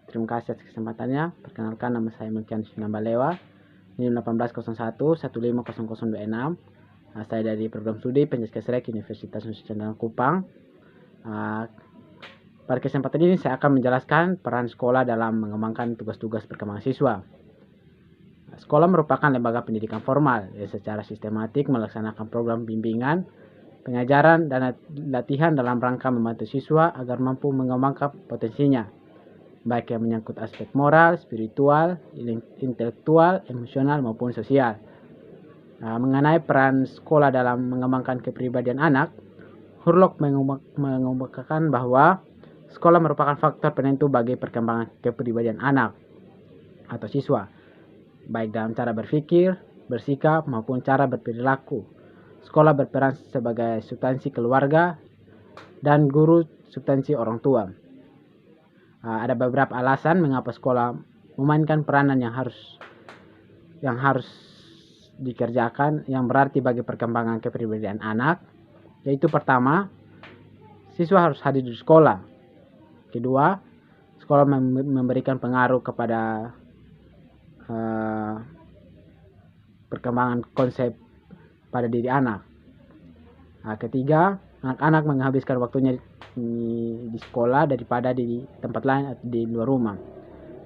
Terima kasih atas kesempatannya. Perkenalkan, nama saya Melkian Sinambalewa, NIM 1801150026. Saya dari program studi Penjaskesrek Universitas Nusa Tenggara Kupang. Pada kesempatan ini saya akan menjelaskan peran sekolah dalam mengembangkan tugas-tugas perkembangan siswa. Sekolah merupakan lembaga pendidikan formal yang secara sistematik melaksanakan program bimbingan, pengajaran, dan latihan dalam rangka membantu siswa agar mampu mengembangkan potensinya, baik yang menyangkut aspek moral, spiritual, intelektual, emosional, maupun sosial. Mengenai peran sekolah dalam mengembangkan kepribadian anak, Hurlok mengemukakan bahwa sekolah merupakan faktor penentu bagi perkembangan kepribadian anak atau siswa, baik dalam cara berpikir, bersikap, maupun cara berperilaku. Sekolah berperan sebagai substansi keluarga dan guru substansi orang tua. Ada beberapa alasan mengapa sekolah memainkan peranan yang harus dikerjakan yang berarti bagi perkembangan kepribadian anak, yaitu pertama, siswa harus hadir di sekolah. Kedua, sekolah memberikan pengaruh kepada perkembangan konsep pada diri anak. Ketiga, anak-anak menghabiskan waktunya di sekolah daripada di tempat lain atau di luar rumah.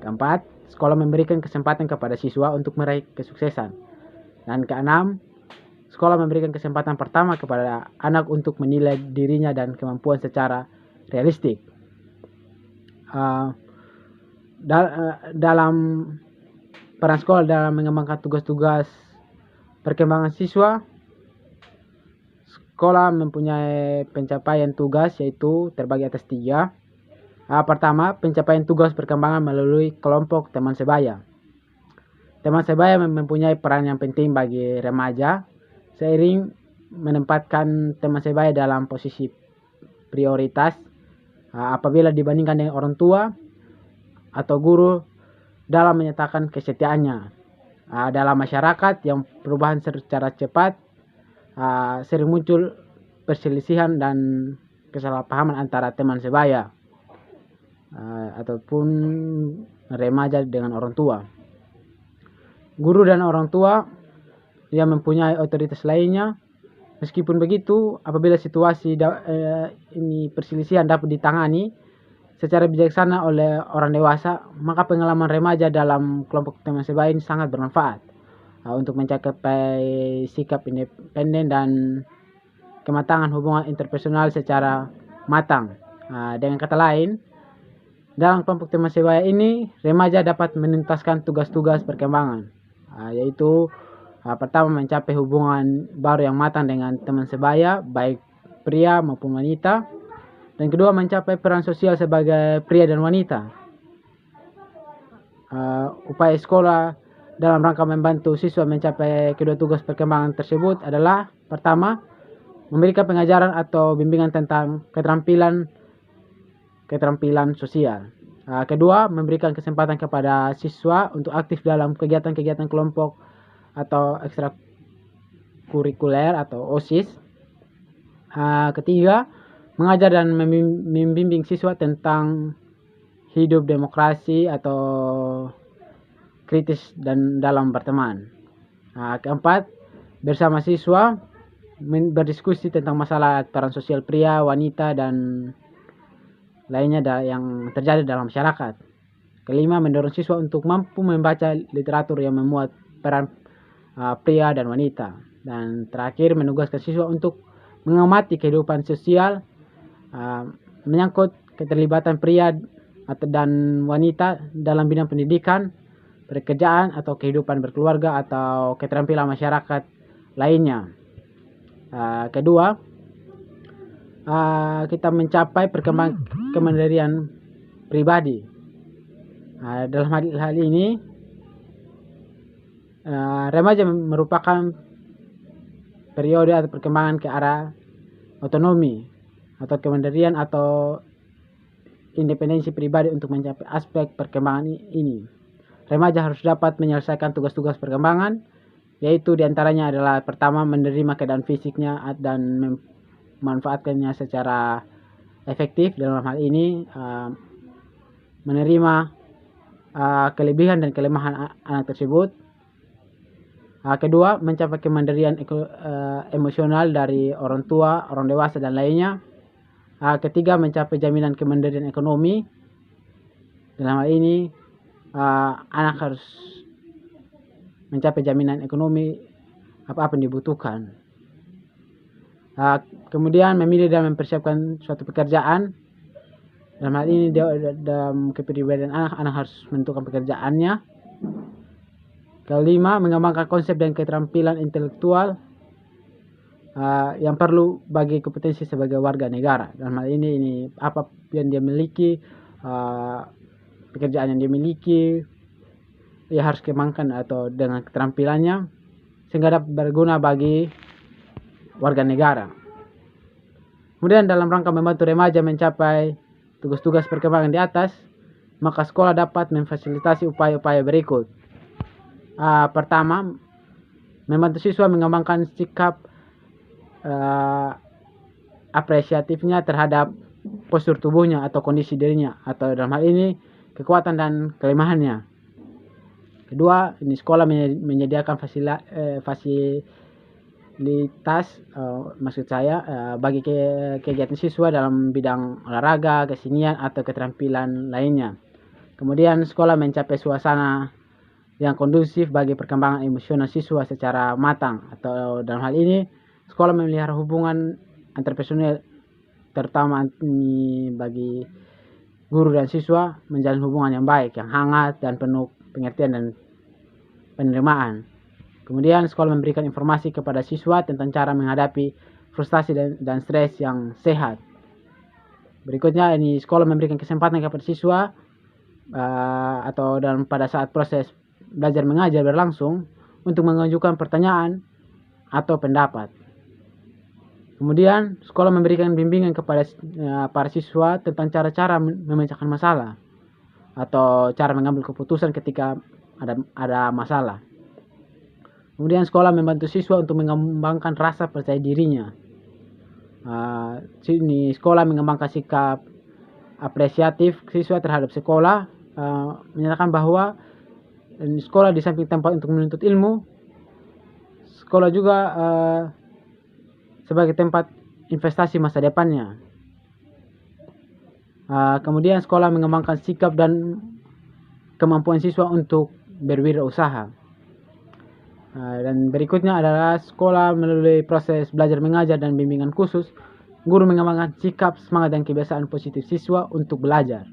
Keempat, sekolah memberikan kesempatan kepada siswa untuk meraih kesuksesan. Dan keenam, sekolah memberikan kesempatan pertama kepada anak untuk menilai dirinya dan kemampuan secara realistik. Dalam peran sekolah dalam mengembangkan tugas-tugas perkembangan siswa, sekolah mempunyai pencapaian tugas yaitu terbagi atas 3. Pertama, pencapaian tugas perkembangan melalui kelompok teman sebaya. Teman sebaya mempunyai peran yang penting bagi remaja, seiring menempatkan teman sebaya dalam posisi prioritas apabila dibandingkan dengan orang tua atau guru dalam menyatakan kesetiaannya. Dalam masyarakat yang perubahan secara cepat, sering muncul perselisihan dan kesalahpahaman antara teman sebaya ataupun remaja dengan orang tua. Guru dan orang tua yang mempunyai otoritas lainnya. Meskipun begitu, apabila situasi ini perselisihan dapat ditangani secara bijaksana oleh orang dewasa, maka pengalaman remaja dalam kelompok teman sebaya ini sangat bermanfaat untuk mencapai sikap independen dan kematangan hubungan interpersonal secara matang. Dengan kata lain, dalam kelompok teman sebaya ini, remaja dapat menuntaskan tugas-tugas perkembangan, yaitu pertama, mencapai hubungan baru yang matang dengan teman sebaya, baik pria maupun wanita. Dan kedua, mencapai peran sosial sebagai pria dan wanita. Upaya sekolah dalam rangka membantu siswa mencapai kedua tugas perkembangan tersebut adalah pertama, memberikan pengajaran atau bimbingan tentang keterampilan sosial. Kedua, memberikan kesempatan kepada siswa untuk aktif dalam kegiatan-kegiatan kelompok atau ekstrakurikuler atau OSIS. Ketiga, mengajar dan membimbing siswa tentang hidup demokrasi atau kritis dan dalam berteman. Keempat, bersama siswa berdiskusi tentang masalah peran sosial pria, wanita, dan lainnya yang terjadi dalam masyarakat. Kelima, mendorong siswa untuk mampu membaca literatur yang memuat peran pria dan wanita. Dan terakhir, menugaskan siswa untuk mengamati kehidupan sosial menyangkut keterlibatan pria dan wanita dalam bidang pendidikan, pekerjaan, atau kehidupan berkeluarga atau keterampilan masyarakat lainnya. Kedua, kita mencapai perkembangan kemandirian pribadi. Dalam hal ini, remaja merupakan periode atau perkembangan ke arah otonomi atau kemandirian atau independensi pribadi untuk mencapai aspek perkembangan ini. Remaja harus dapat menyelesaikan tugas-tugas perkembangan, yaitu diantaranya adalah pertama, menerima keadaan fisiknya dan memanfaatkannya secara efektif. Dalam hal ini, menerima kelebihan dan kelemahan anak tersebut. Kedua, mencapai kemandirian emosional dari orang tua, orang dewasa, dan lainnya. Ketiga, mencapai jaminan kemandirian ekonomi. Dalam hal ini, anak harus mencapai jaminan ekonomi apa-apa yang dibutuhkan. Kemudian memilih dan mempersiapkan suatu pekerjaan. Dalam hal ini dalam kepribadian anak harus menentukan pekerjaannya. Kelima, mengembangkan konsep dan keterampilan intelektual yang perlu bagi kompetensi sebagai warga negara. Dalam hal ini apa yang dia miliki, pekerjaan yang dia miliki, ia harus kembangkan atau dengan keterampilannya sehingga dapat berguna bagi warga negara. Kemudian dalam rangka membantu remaja mencapai tugas-tugas perkembangan di atas, maka sekolah dapat memfasilitasi upaya-upaya berikut. Pertama, membantu siswa mengembangkan sikap apresiatifnya terhadap postur tubuhnya atau kondisi dirinya, atau dalam hal ini kekuatan dan kelemahannya. Kedua, ini sekolah menyediakan fasilitas maksud saya bagi kegiatan siswa dalam bidang olahraga, kesenian, atau keterampilan lainnya. Kemudian sekolah mencapai suasana yang kondusif bagi perkembangan emosional siswa secara matang, atau dalam hal ini sekolah memelihara hubungan antarpersonal, terutama bagi guru dan siswa menjalin hubungan yang baik, yang hangat dan penuh pengertian dan penerimaan. Kemudian sekolah memberikan informasi kepada siswa tentang cara menghadapi frustasi dan stres yang sehat. Berikutnya, ini sekolah memberikan kesempatan kepada siswa atau pada saat proses belajar mengajar berlangsung untuk mengajukan pertanyaan atau pendapat. Kemudian sekolah memberikan bimbingan kepada para siswa tentang cara-cara memecahkan masalah atau cara mengambil keputusan ketika ada masalah. Kemudian sekolah membantu siswa untuk mengembangkan rasa percaya dirinya. Sini sekolah mengembangkan sikap apresiatif siswa terhadap sekolah, menyatakan bahwa sekolah di samping tempat untuk menuntut ilmu, sekolah juga sebagai tempat investasi masa depannya. Kemudian sekolah mengembangkan sikap dan kemampuan siswa untuk berwirausaha. Dan berikutnya adalah sekolah melalui proses belajar mengajar dan bimbingan khusus, guru mengembangkan sikap, semangat, dan kebiasaan positif siswa untuk belajar.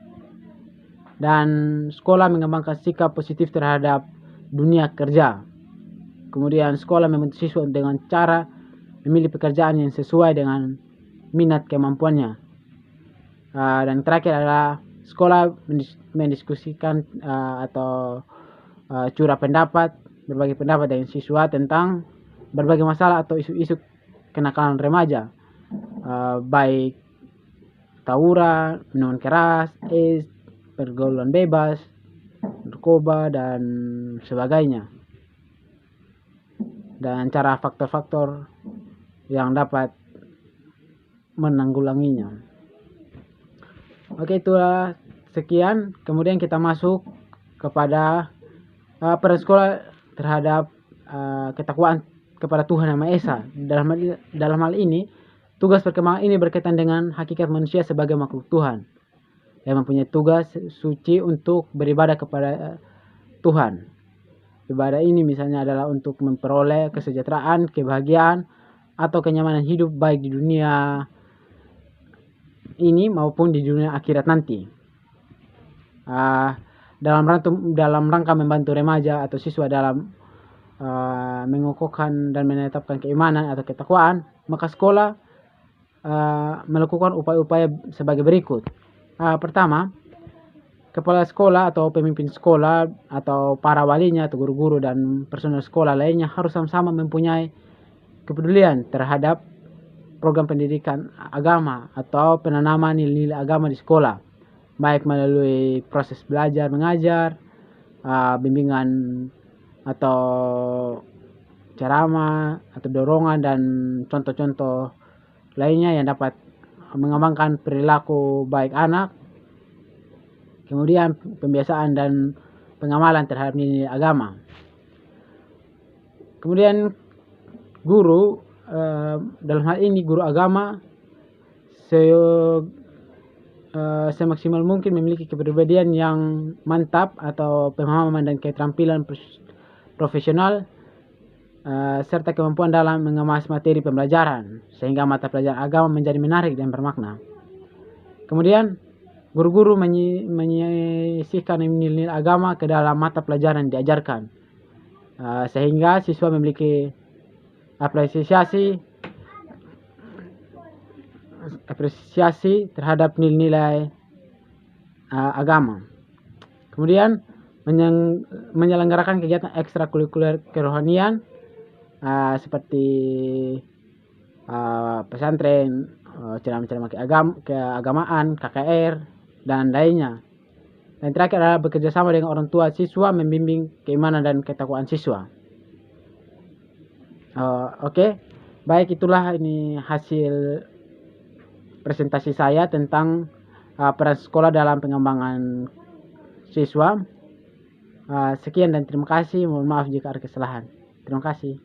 Dan sekolah mengembangkan sikap positif terhadap dunia kerja. Kemudian sekolah membantu siswa dengan cara memilih pekerjaan yang sesuai dengan minat kemampuannya. Dan terakhir adalah sekolah mendiskusikan atau curah pendapat, berbagai pendapat dengan siswa tentang berbagai masalah atau isu-isu kenakalan remaja, baik tawuran, minuman keras, pergaulan bebas, narkoba, dan sebagainya, dan cara faktor-faktor yang dapat menanggulanginya. Oke, itulah sekian. Kemudian kita masuk kepada peran sekolah terhadap ketakwaan kepada Tuhan Yang Maha Esa. Dalam hal ini, tugas perkembangan ini berkaitan dengan hakikat manusia sebagai makhluk Tuhan yang mempunyai tugas suci untuk beribadah kepada Tuhan. Ibadah ini misalnya adalah untuk memperoleh kesejahteraan, kebahagiaan, atau kenyamanan hidup baik di dunia ini maupun di dunia akhirat nanti. Dalam rangka membantu remaja atau siswa dalam mengukuhkan dan menetapkan keimanan atau ketakwaan, maka sekolah melakukan upaya-upaya sebagai berikut. Pertama, kepala sekolah atau pemimpin sekolah atau para walinya atau guru-guru dan personel sekolah lainnya harus sama-sama mempunyai kepedulian terhadap program pendidikan agama atau penanaman nilai-nilai agama di sekolah, baik melalui proses belajar mengajar, bimbingan atau ceramah atau dorongan dan contoh-contoh lainnya yang dapat mengembangkan perilaku baik anak. Kemudian pembiasaan dan pengamalan terhadap nilai agama. Kemudian guru, dalam hal ini guru agama semaksimal mungkin memiliki kepribadian yang mantap atau pemahaman dan keterampilan profesional, serta kemampuan dalam mengemas materi pembelajaran sehingga mata pelajaran agama menjadi menarik dan bermakna. Kemudian guru-guru menyisihkan nilai agama ke dalam mata pelajaran yang diajarkan, sehingga siswa memiliki apresiasi terhadap nilai-nilai agama. Kemudian menyelenggarakan kegiatan ekstrakurikuler kerohanian, seperti pesantren, ceramah-ceramah keagamaan, KKR, dan lainnya. Dan terakhir adalah bekerjasama dengan orang tua siswa membimbing keimanan dan ketakwaan siswa. Oke. Baik, itulah ini hasil presentasi saya tentang peran sekolah dalam pengembangan siswa. Sekian dan terima kasih. Mohon maaf jika ada kesalahan. Terima kasih.